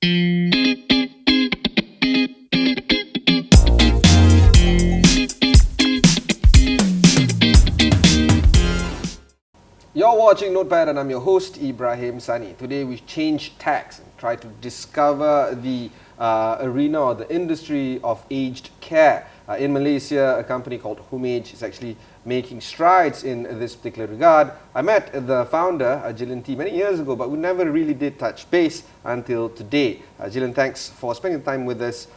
You're watching Notepad and I'm your host Ibrahim Sani. Today we change tacks and try to discover the arena or the industry of aged care. In Malaysia, a company called Homage is actually making strides in this particular regard. I met the founder, Gillian Tee, many years ago, but we never really did touch base until today. Gillian, thanks for spending time with us.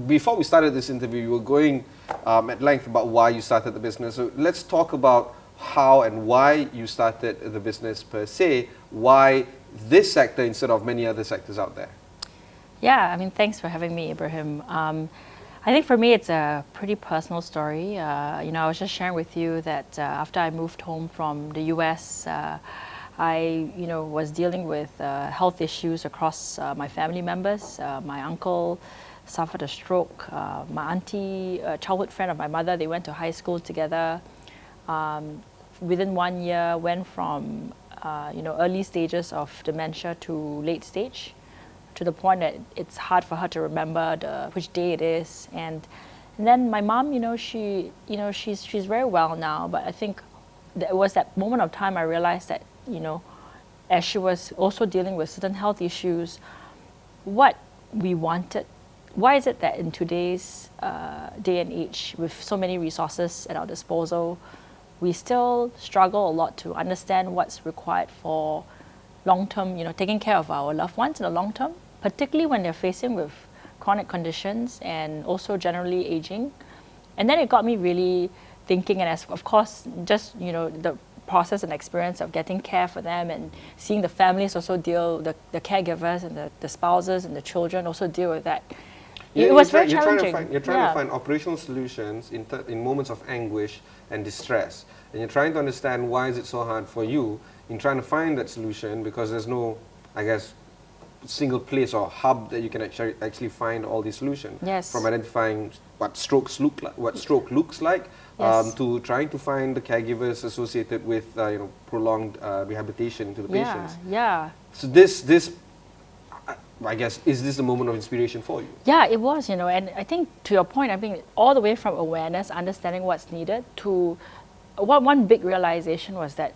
Before we started this interview, you were going at length about why you started the business. So let's talk about how and why you started the business per se. Why this sector instead of many other sectors out there? Yeah, I mean, thanks for having me, Ibrahim. I think for me, it's a pretty personal story. I was just sharing with you that after I moved home from the US, I was dealing with health issues across my family members. My uncle suffered a stroke. My auntie, a childhood friend of my mother, they went to high school together. Within 1 year, went from early stages of dementia to late stage, to the point that it's hard for her to remember which day it is. And then my mom, she's very well now, but I think it was that moment of time I realized that, as she was also dealing with certain health issues, what we wanted. Why is it that in today's day and age, with so many resources at our disposal, we still struggle a lot to understand what's required for long-term, taking care of our loved ones in the long term, particularly when they're facing with chronic conditions and also generally aging. And then it got me really thinking, and as of course, just the process and experience of getting care for them and seeing the families also deal, the caregivers and the spouses and the children also deal with that. It was very challenging. You're trying to find operational solutions in moments of anguish and distress. And you're trying to understand why is it so hard for you in trying to find that solution, because there's no, I guess, single place or hub that you can actually find all these solutions. Yes. From identifying what stroke looks like, yes, to trying to find the caregivers associated with prolonged rehabilitation to the patients. Yeah. So this I guess, is this a moment of inspiration for you? Yeah, it was, and I think to your point, I think all the way from awareness, understanding what's needed, to one big realization was that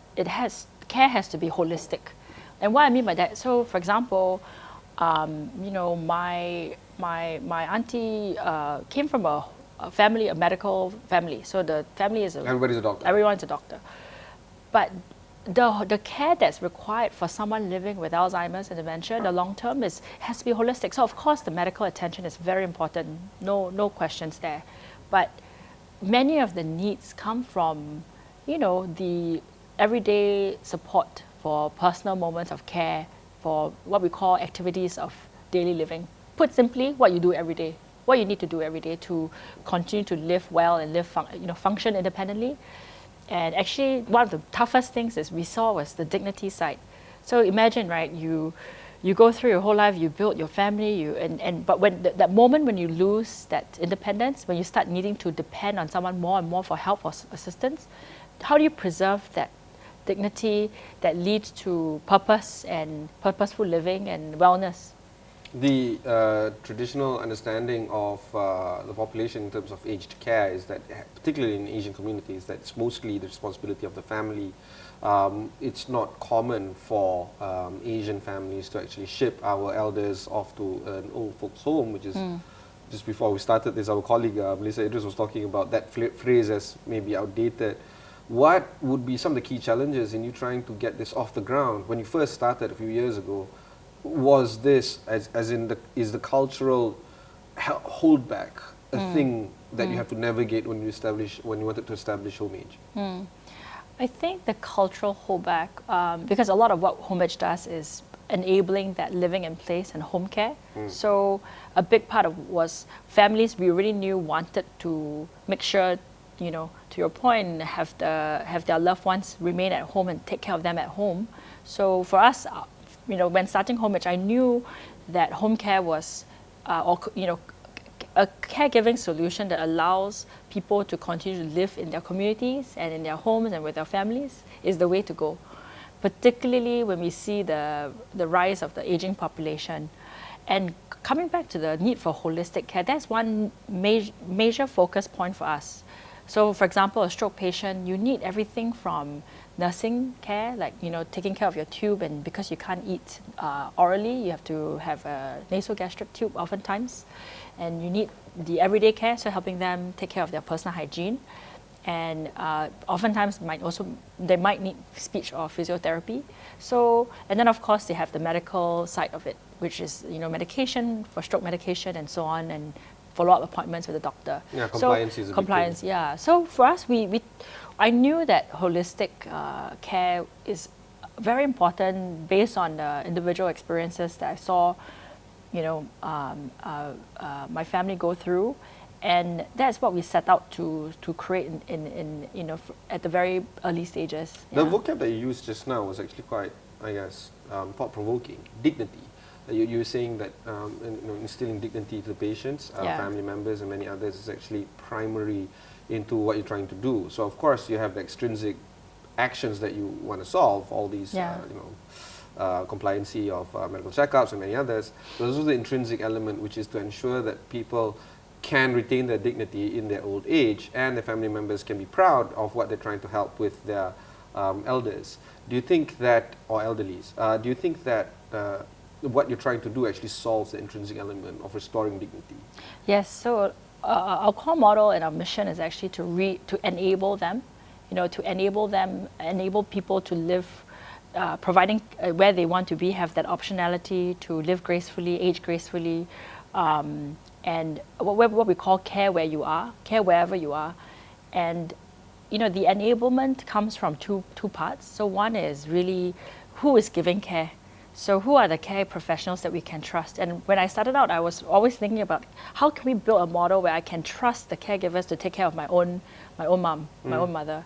care has to be holistic. And what I mean by that, so for example, my auntie came from a medical family. So the family is everybody's a doctor. Everyone's a doctor. But the care that's required for someone living with Alzheimer's and dementia in the long term has to be holistic. So of course the medical attention is very important, no questions there. But many of the needs come from, the everyday support for personal moments of care, for what we call activities of daily living. Put simply, what you do every day, what you need to do every day to continue to live well and function independently. And actually, one of the toughest things we saw was the dignity side. So imagine, right, you go through your whole life, you build your family, but when that moment when you lose that independence, when you start needing to depend on someone more and more for help or assistance, how do you preserve that dignity that leads to purpose and purposeful living and wellness? The traditional understanding of the population in terms of aged care is that, particularly in Asian communities, that it's mostly the responsibility of the family. It's not common for Asian families to actually ship our elders off to an old folks home, which is, just before we started this, our colleague Melissa Idris was talking about that phrase as maybe outdated. What would be some of the key challenges in you trying to get this off the ground? When you first started a few years ago, was this, is the cultural holdback a thing that you have to navigate when you wanted to establish Homage? I think the cultural holdback, because a lot of what Homage does is enabling that living in place and home care. So a big part of was families we really knew wanted to make sure, to your point, have their loved ones remain at home and take care of them at home. So for us, when starting Homage, I knew that home care was, a caregiving solution that allows people to continue to live in their communities and in their homes and with their families is the way to go. particularly when we see the rise of the aging population. And coming back to the need for holistic care, that's one major focus point for us. So for example, a stroke patient, you need everything from nursing care, like, you know, taking care of your tube, and because you can't eat orally, you have to have a nasogastric tube oftentimes. And you need the everyday care, so helping them take care of their personal hygiene. And oftentimes they might need speech or physiotherapy. So, and then of course they have the medical side of it, which is, you know, medication for stroke medication and so on, and follow-up appointments with the doctor. Yeah, compliance is a compliance, big thing. yeah. So for us, I knew that holistic care is very important based on the individual experiences that I saw, you know, my family go through. And that's what we set out to create in you know, at the very early stages. The vocab that you used just now was actually quite, I guess, thought-provoking. Dignity. You were saying that you know, instilling dignity to the patients, family members, and many others is actually primary into what you're trying to do. So of course you have the extrinsic actions that you want to solve, all these you know, compliancy of medical checkups and many others. Those are the intrinsic element, which is to ensure that people can retain their dignity in their old age, and their family members can be proud of what they're trying to help with their elders. Do you think that, or elderlies, do you think that what you're trying to do actually solves the intrinsic element of restoring dignity? Yes, so our core model and our mission is actually to enable them, you know, to enable people to live, providing where they want to be, have that optionality to live gracefully, age gracefully, and what we call care where you are, care wherever you are. And you know, the enablement comes from two parts. So one is really who is giving care. So who are the care professionals that we can trust? And when I started out, I was always thinking about how can we build a model where I can trust the caregivers to take care of my own mom, my own mother.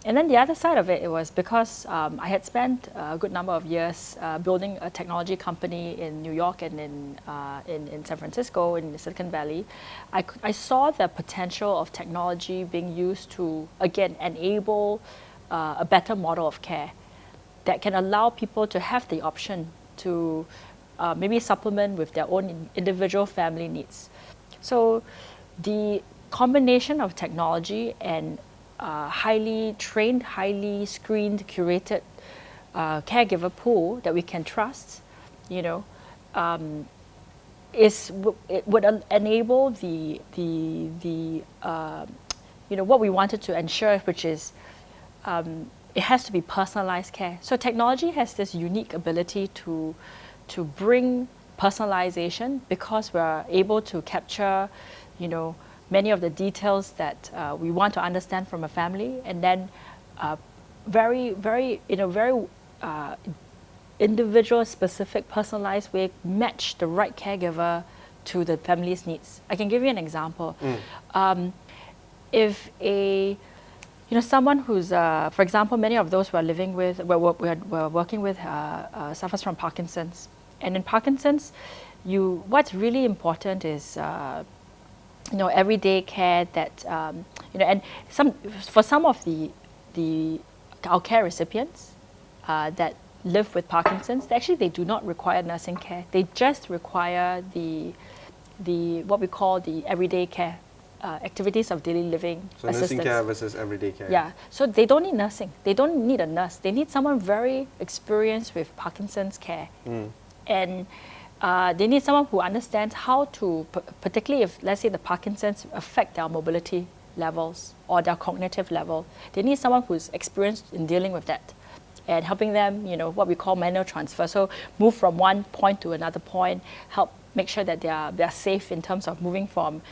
And then the other side of it was because I had spent a good number of years building a technology company in New York and in San Francisco, in the Silicon Valley. I saw the potential of technology being used to, again, enable a better model of care that can allow people to have the option to maybe supplement with their own individual family needs. So the combination of technology and highly trained, highly screened, curated caregiver pool that we can trust, you know, it would enable the you know, what we wanted to ensure, which is it has to be personalized care. So technology has this unique ability to bring personalization because we're able to capture, you know, many of the details that we want to understand from a family, and then very individual, specific, personalized way, match the right caregiver to the family's needs. I can give you an example. If someone who's, for example, many of those who are living with, we're working with, suffers from Parkinson's, and in Parkinson's, what's really important is everyday care that and for some of our care recipients that live with Parkinson's, actually they do not require nursing care. They just require the what we call the everyday care, activities of daily living. So nursing care versus everyday care. Yeah. So they don't need nursing. They don't need a nurse. They need someone very experienced with Parkinson's care, and they need someone who understands how to, particularly if, let's say, the Parkinson's affect their mobility levels or their cognitive level. They need someone who's experienced in dealing with that and helping them, what we call manual transfer. So move from one point to another point, help make sure that they're safe in terms of moving from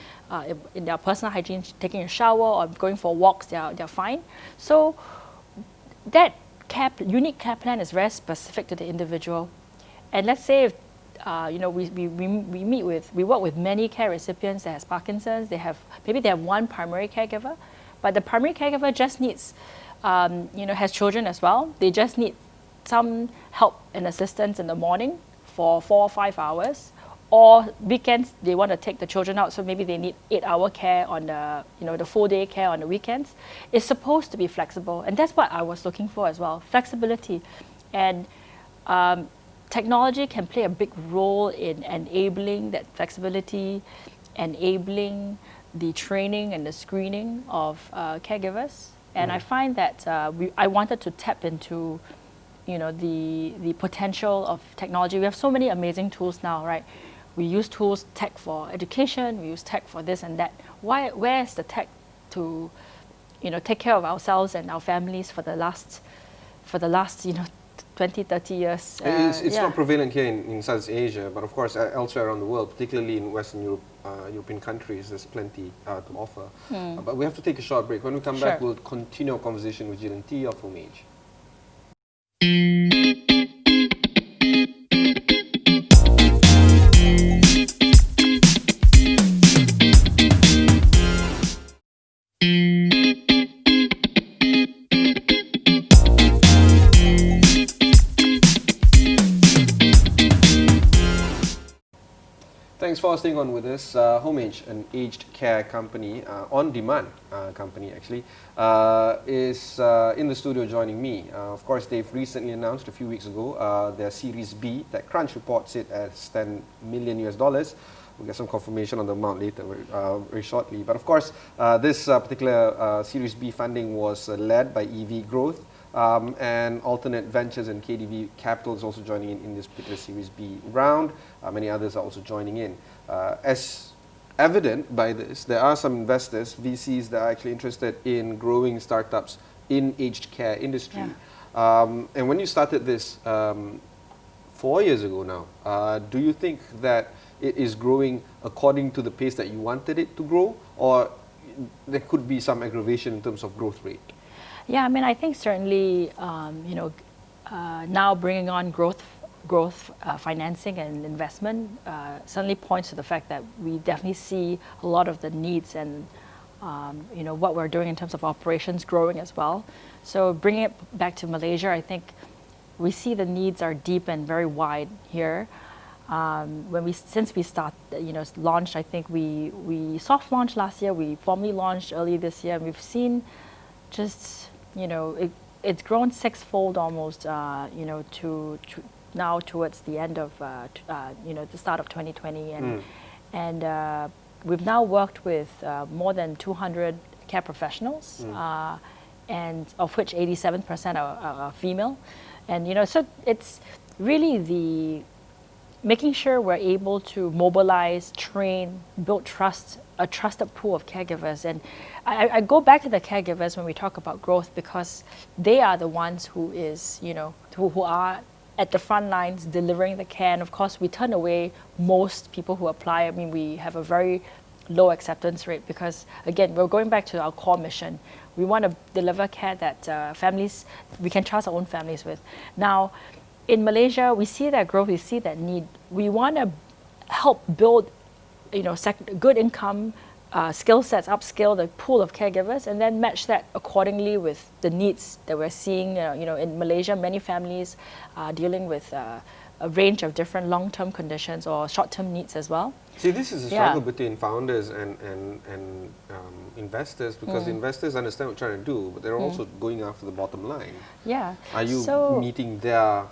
in their personal hygiene, taking a shower or going for walks, they're fine. So that unique care plan is very specific to the individual. And let's say if we work with many care recipients that has Parkinson's. Maybe they have one primary caregiver, but the primary caregiver just needs, has children as well. They just need some help and assistance in the morning for 4 or 5 hours, or weekends they want to take the children out, so maybe they need 8-hour care on the full day care on the weekends. It's supposed to be flexible, and that's what I was looking for as well, flexibility. And technology can play a big role in enabling that flexibility, enabling the training and the screening of caregivers. And I find that I wanted to tap into, the potential of technology. We have so many amazing tools now, right? We use tech for education. We use tech for this and that. Where's the tech to, take care of ourselves and our families for the last 20, 30 years? It's not prevalent here in Southeast Asia, but of course elsewhere around the world, particularly in Western Europe, European countries, there's plenty to offer. But we have to take a short break. When we come back, we'll continue our conversation with Gillian Tee of Homage. Thanks for staying on with us. Homage, an aged care company, on-demand company actually, is in the studio joining me. Of course, they've recently announced a few weeks ago their Series B. TechCrunch reports it as $10 million. We'll get some confirmation on the amount later very shortly. But of course, this particular Series B funding was led by EV Growth, and Alternate Ventures and KDV Capital is also joining in this particular Series B round. Many others are also joining in. As evident by this, there are some investors, VCs, that are actually interested in growing startups in aged care industry. And when you started this 4 years ago now, do you think that it is growing according to the pace that you wanted it to grow, or there could be some aggravation in terms of growth rate? Yeah, I mean, I think certainly, now bringing on growth financing and investment certainly points to the fact that we definitely see a lot of the needs and, what we're doing in terms of operations growing as well. So bringing it back to Malaysia, I think we see the needs are deep and very wide here. Since we launched, I think we soft launched last year, we formally launched early this year, and we've seen just, it's grown sixfold almost, to now towards the end of, the start of 2020. And we've now worked with more than 200 care professionals, and of which 87% are female. And, so it's really making sure we're able to mobilize, train, build trust, a trusted pool of caregivers. And I go back to the caregivers when we talk about growth, because they are the ones who are at the front lines delivering the care. And of course, we turn away most people who apply. I mean, we have a very low acceptance rate because, again, we're going back to our core mission. We want to deliver care that we can trust our own families with. Now, in Malaysia, we see that growth, we see that need. We want to help build, good income, skill sets, upskill the pool of caregivers, and then match that accordingly with the needs that we're seeing. In Malaysia, many families are dealing with a range of different long-term conditions or short-term needs as well. See, this is a struggle between founders and investors, because investors understand what you're trying to do, but they're also going after the bottom line. Yeah. Are you meeting their,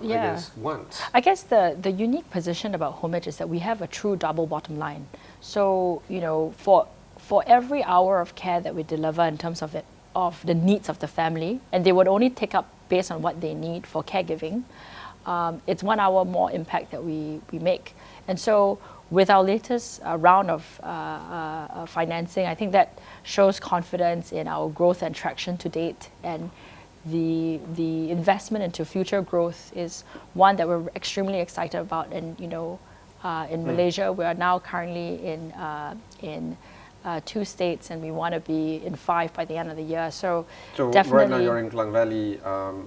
wants? I guess the unique position about Homage is that we have a true double bottom line. So, for every hour of care that we deliver in terms of the needs of the family, and they would only take up based on what they need for caregiving, it's 1 hour more impact that we make. And so with our latest round of financing, I think that shows confidence in our growth and traction to date. And the investment into future growth is one that we're extremely excited about. And in Malaysia, we are now currently in 2 states, and we want to be in 5 by the end of the year. So definitely, right now you're in Klang Valley,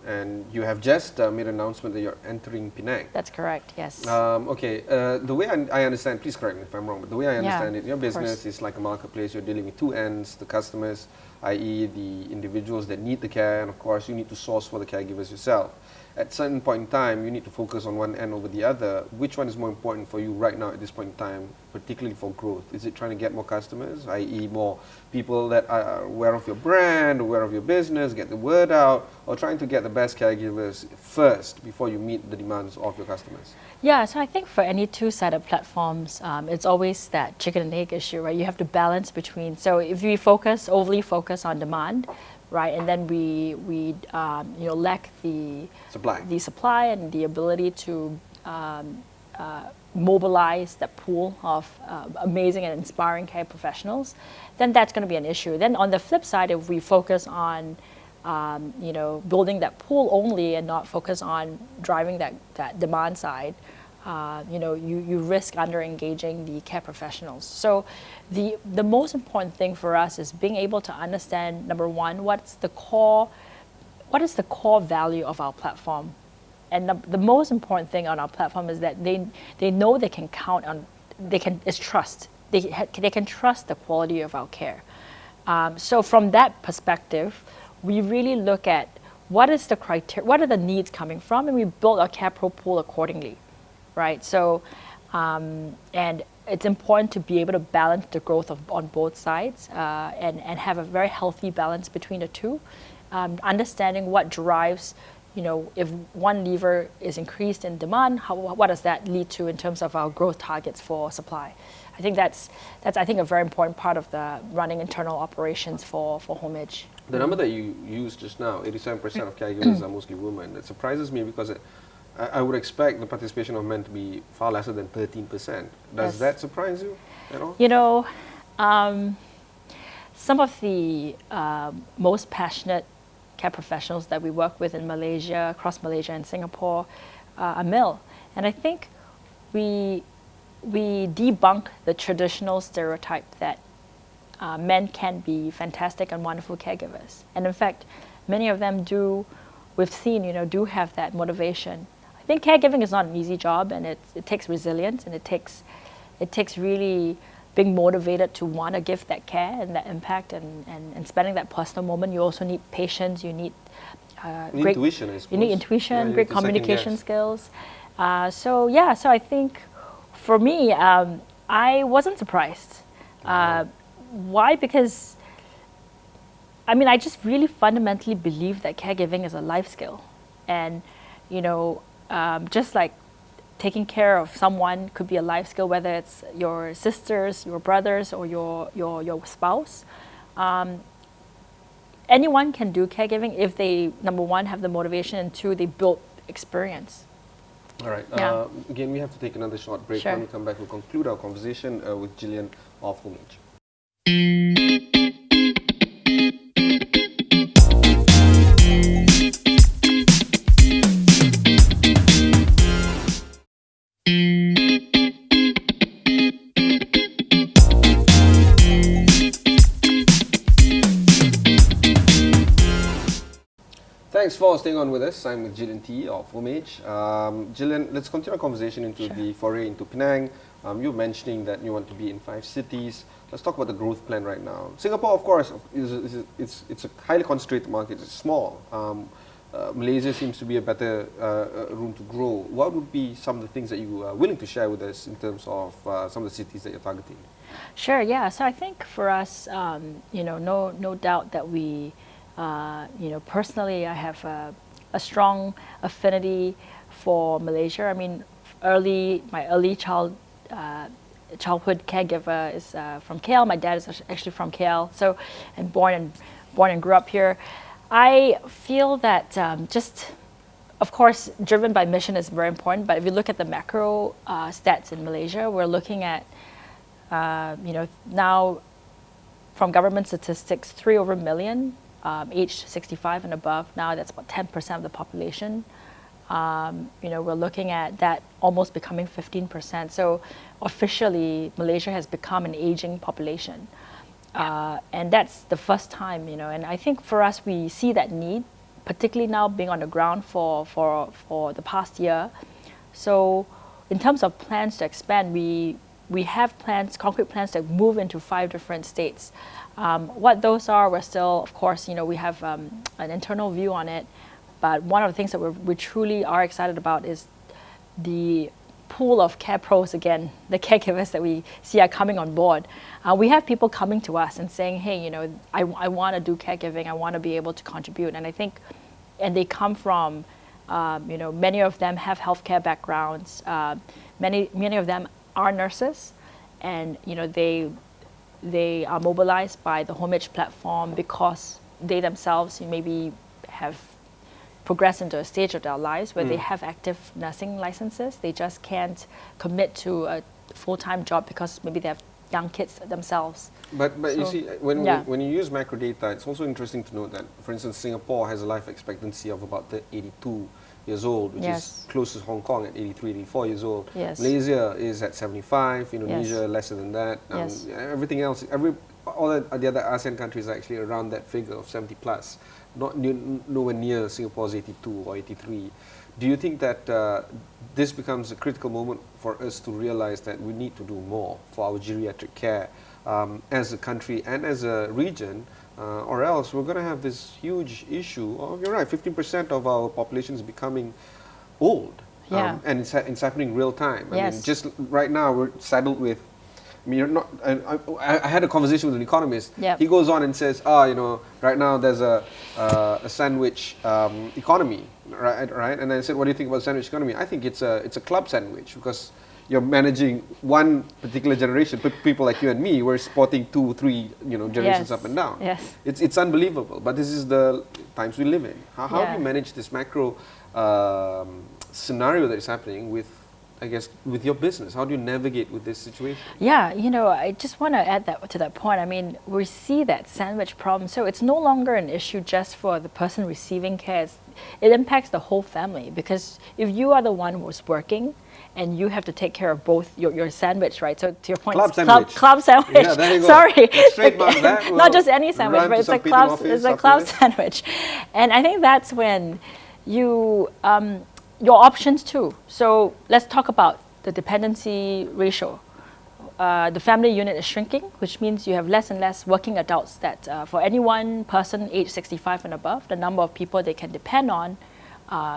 and you have just made an announcement that you're entering Penang. That's correct, yes. The way I understand, please correct me if I'm wrong, but the way I understand it, your business is like a marketplace. You're dealing with 2 ends, the customers, i.e. the individuals that need the care, and of course you need to source for the caregivers yourself. at certain point in time, you need to focus on one end over the other. Which one is more important for you right now at this point in time, particularly for growth? Is it trying to get more customers, i.e. more people that are aware of your brand, aware of your business, get the word out, or trying to get the best caregivers first before you meet the demands of your customers? Yeah, so I think for any two-sided platforms, it's always that chicken and egg issue, right? You have to balance between, so if we overly focus on demand, right, and then we lack the supply and the ability to mobilize that pool of amazing and inspiring care professionals, then that's going to be an issue. Then on the flip side, if we focus on building that pool only and not focus on driving that demand side, you risk under engaging the care professionals. So the most important thing for us is being able to understand, number one, what is the core value of our platform. And the most important thing on our platform is that they know they can count on, it's trust. They can trust the quality of our care. So from that perspective, we really look at what is the criteria, what are the needs coming from, and we build our care pro pool accordingly, right? So, and it's important to be able to balance the growth on both sides and have a very healthy balance between the two. Understanding what drives, if one lever is increased in demand, what does that lead to in terms of our growth targets for supply? I think that's I think a very important part of the running internal operations for Homage. The number that you used just now, 87% of caregivers are mostly women. It surprises me because I would expect the participation of men to be far lesser than 13%. Does that surprise you at all? Some of the most passionate care professionals that we work with in Malaysia, across Malaysia and Singapore, are male. And I think we debunk the traditional stereotype that men can be fantastic and wonderful caregivers. And in fact, many of them we've seen, do have that motivation. I think caregiving is not an easy job, and it takes resilience, and it takes really being motivated to want to give that care and that impact and spending that personal moment. You also need patience, you need great intuition, I suppose. You need intuition, great communication skills. So I think for me, I wasn't surprised. Why? Because I just really fundamentally believe that caregiving is a life skill, and just like taking care of someone could be a life skill, whether it's your sisters, your brothers, or your spouse. Anyone can do caregiving if they, number one, have the motivation, and two, they build experience. All right. Yeah. Again, we have to take another short break. Sure. When we come back, we'll conclude our conversation with Gillian of Homage. Thanks for staying on with us. I'm with Gillian Tee of Homage. Gillian, let's continue our conversation into the foray into Penang. You're mentioning that you want to be in 5 cities. Let's talk about the growth plan right now. Singapore, of course, it's a highly concentrated market. It's small. Malaysia seems to be a better room to grow. What would be some of the things that you are willing to share with us in terms of some of the cities that you're targeting? Sure. Yeah. So I think for us, no doubt that we. Personally, I have a strong affinity for Malaysia. My early childhood caregiver is from KL. My dad is actually from KL, so and born and grew up here. I feel that of course, driven by mission is very important. But if you look at the macro stats in Malaysia, we're looking at now from government statistics, 3 over million. Aged 65 and above. Now that's about 10% of the population. We're looking at that almost becoming 15%. So officially, Malaysia has become an aging population. And that's the first time, and I think for us, we see that need, particularly now being on the ground for the past year. So in terms of plans to expand, we have plans, concrete plans to move into 5 different states. What those are, we're still, of course, we have an internal view on it, But one of the things that we truly are excited about is the pool of care pros again, the caregivers that we see are coming on board. We have people coming to us and saying, hey, you know, I want to do caregiving, I want to be able to contribute. And I think, and they come from, you know, many of them have healthcare backgrounds, many of them are nurses, and, you know, they are mobilized by the Homage platform because they themselves maybe have progress into a stage of their lives where they have active nursing licenses. They just can't commit to a full-time job because maybe they have young kids themselves. But so, you see, when you use macro data, it's also interesting to note that, for instance, Singapore has a life expectancy of about 82 years old, which is close to Hong Kong at 83, 84 years old. Malaysia is at 75, Indonesia lesser than that. Everything else, all the other ASEAN countries are actually around that figure of 70 plus. Nowhere near Singapore's 82 or 83. Do you think that this becomes a critical moment for us to realize that we need to do more for our geriatric care as a country and as a region, or else we're going to have this huge issue of, you're right, 15% of our population is becoming old, and it's happening real time. I mean, just right now we're saddled with, I mean, you're not. I had a conversation with an economist. He goes on and says, you know, right now there's a sandwich economy, right? And I said, what do you think about sandwich economy? I think it's a club sandwich because you're managing one particular generation. But people like you and me, we're sporting 2, 3, you know, generations up and down. It's unbelievable. But this is the times we live in. How do you manage this macro scenario that is happening with, I guess, with your business? How do you navigate with this situation? Yeah, you know, I just want to add that to that point. I mean, we see that sandwich problem. So it's no longer an issue just for the person receiving care. It impacts the whole family, because if you are the one who's working and you have to take care of both your sandwich, right? So to your point, club sandwich. Club sandwich. Yeah, there you go. Sorry, that not just any sandwich, but it's a club sandwich. And I think that's when you your options too. So let's talk about the dependency ratio. The family unit is shrinking, which means you have less and less working adults that for any one person age 65 and above, the number of people they can depend on,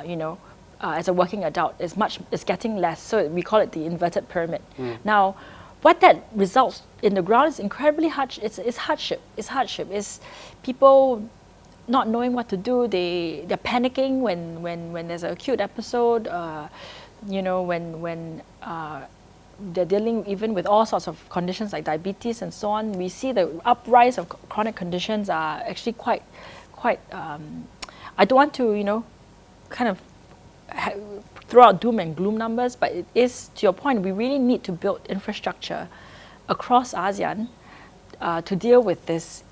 you know, as a working adult is getting less. So we call it the inverted pyramid. Now, what that results in the ground is incredibly hardship. It's hardship. It's people not knowing what to do. They're panicking when there's an acute episode. You know, when they're dealing even with all sorts of conditions like diabetes and so on. We see the uprise of chronic conditions are actually quite. I don't want to, you know, kind of throw out doom and gloom numbers, but it is, to your point, we really need to build infrastructure across ASEAN to deal with this.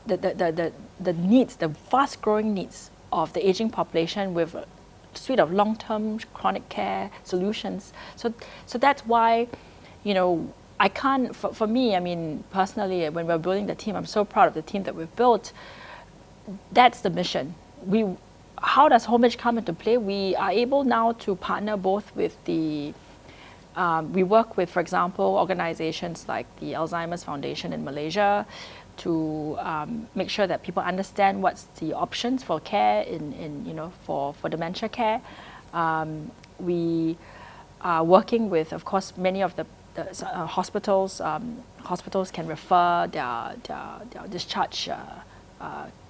The needs, the fast-growing needs of the aging population with a suite of long-term chronic care solutions. So that's why, you know, I can't, for me, I mean, personally, when we're building the team, I'm so proud of the team that we've built. That's the mission. How does Homage come into play? We are able now to partner both with the, we work with, for example, organizations like the Alzheimer's Foundation in Malaysia, to make sure that people understand what's the options for care in you know, for dementia care. We are working with, of course, many of the hospitals. Hospitals can refer their discharge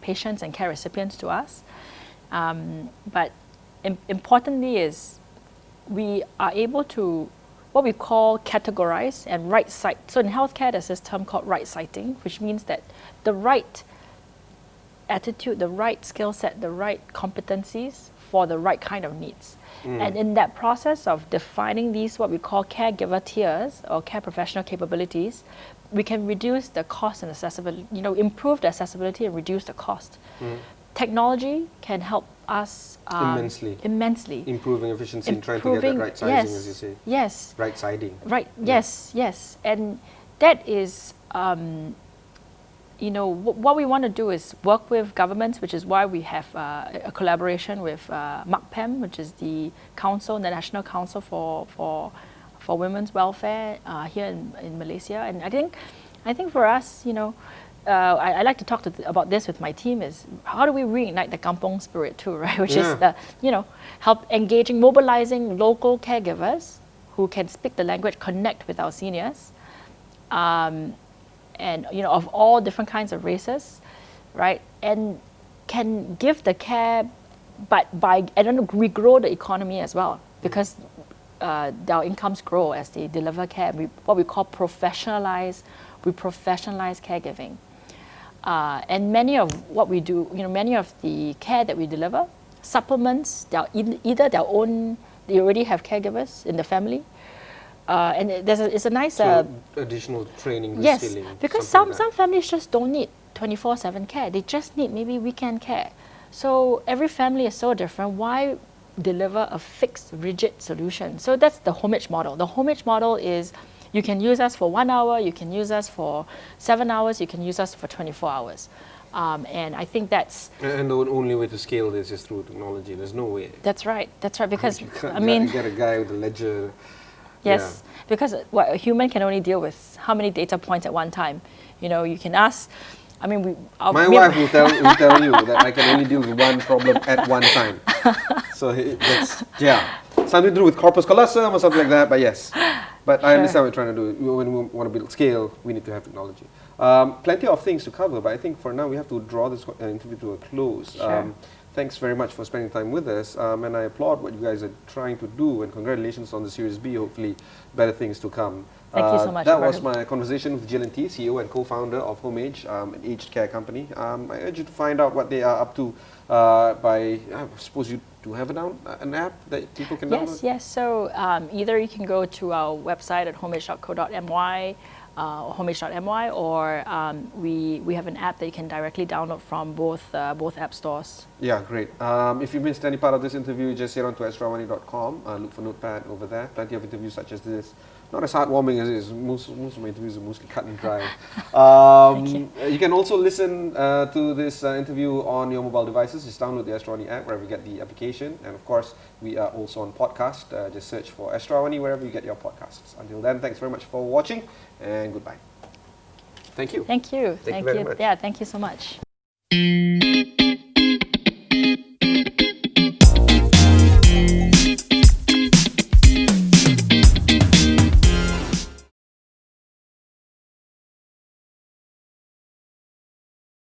patients and care recipients to us. But importantly is we are able to what we call categorize and right cite. So in healthcare, there's this term called right citing, which means that the right attitude, the right skill set, the right competencies for the right kind of needs. And in that process of defining these, what we call caregiver tiers or care professional capabilities, we can reduce the cost and accessibility, you know, improve the accessibility and reduce the cost. Technology can help us immensely. Improving efficiency and trying to get that right sizing, as you say. Yes. Right siding. Right, yes. And that is, you know, what we want to do is work with governments, which is why we have a collaboration with MACPEM, which is the council, the National Council for Women's Welfare here in Malaysia. And I think for us, you know, I like to talk about this with my team is how do we reignite the kampong spirit too, right? Which is the, help engaging, mobilizing local caregivers who can speak the language, connect with our seniors, and of all different kinds of races, right? And can give the care, but we grow the economy as well, because our incomes grow as they deliver care. What we call professionalize caregiving. And many of what we do, many of the care that we deliver supplements either their own, they already have caregivers in the family, and it's a nice additional training, yes, reskilling, because like some families just don't need 24/7 care. They just need maybe weekend care. So every family is so different. Why deliver a fixed, rigid solution? So that's the Homage model. The Homage model is you can use us for 1 hour, you can use us for 7 hours, you can use us for 24 hours. And I think that's... And the only way to scale this is through technology. There's no way. That's right, because, you get a guy with a ledger. Yes, because a human can only deal with how many data points at one time. You can ask... My wife will tell you that I can only deal with one problem at one time. So that's, something to do with corpus callosum or something like that, but yes. But I understand what you're trying to do. When we want to build scale, we need to have technology. Plenty of things to cover, but I think for now we have to draw this interview to a close. Sure. Thanks very much for spending time with us, and I applaud what you guys are trying to do, and congratulations on the Series B, hopefully better things to come. Thank you so much. That was my conversation with Gillian Tee, CEO and co-founder of Homage, an aged care company. I urge you to find out what they are up to I suppose you do have an app that people can download? Yes. So either you can go to our website at homage.co.my, homage.my, or we have an app that you can directly download from both app stores. Yeah, great. If you missed any part of this interview, just head on to extrawani.com, look for Notepad over there. Plenty of interviews such as this. Not as heartwarming as it is. Most of my interviews are mostly cut and dry. You can also listen to this interview on your mobile devices. Just download the Astrawani app wherever you get the application. And of course, we are also on podcast. Just search for Astrawani wherever you get your podcasts. Until then, thanks very much for watching, and goodbye. Thank you. Thank you. Thank you very much. Yeah, thank you so much.